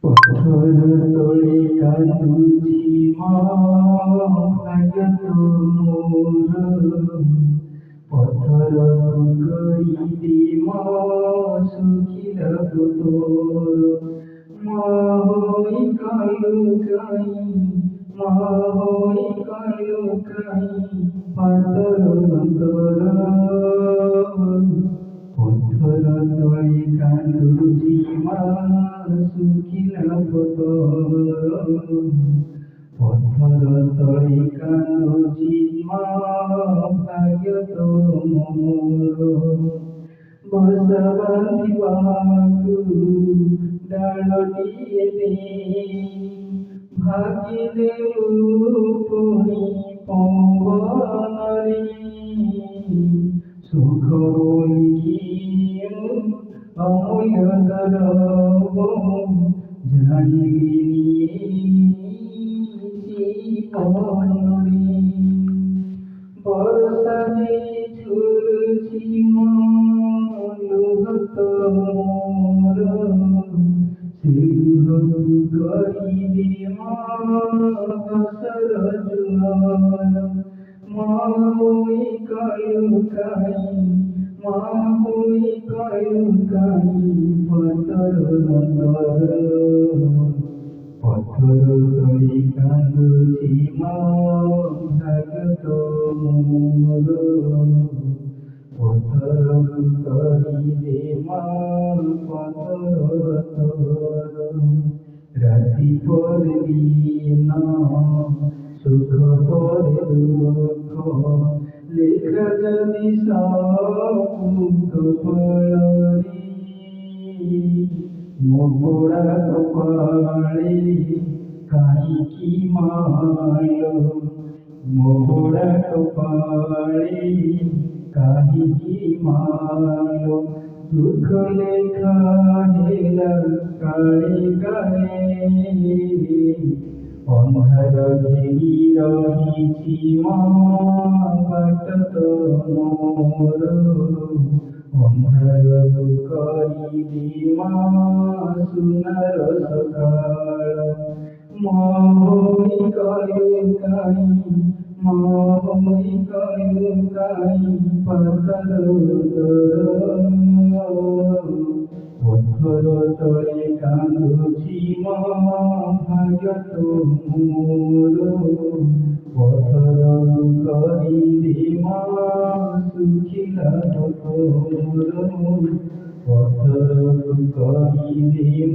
पत्थर तोळे कांदूची भाग्यत मोर पत्थर करी सुखिल तोर माहोई कायु पातर अंतर पत्थर तोळे कांदूची सुखिल तोर पत्थर तळे कांदूची भाग्यत मोर बसबांधिबाकु डाळटिए भागिले पुणी पवनरे सुख बोलिकी अमूल्य दरब जानिगिनी बरसाने झुलुची लुहत मोर सिलुहतु करिदे हसर जुआर माहोई कायु पत्थर अंतर पत्थर तळे कांदूची भाग्यत मोर पत्थर करिदे पातर राति परे दिन सुख परे दुःख लेखा जदि सापुक फलरे मोपोड़ा कपाळे काहीकी माय मोपोड़ा कपाळे काहीकी माय दुःख लेखा हेला काळे काळे अन्धार घेरी रहिछि बाटत मोर अन्धार करिदे सुनार सकाळ माहोई कायु पातर पत्थर तळे कांदूची भाग्यत मोर पत्थर करिदे सुखिल तोर पत्थर करिदे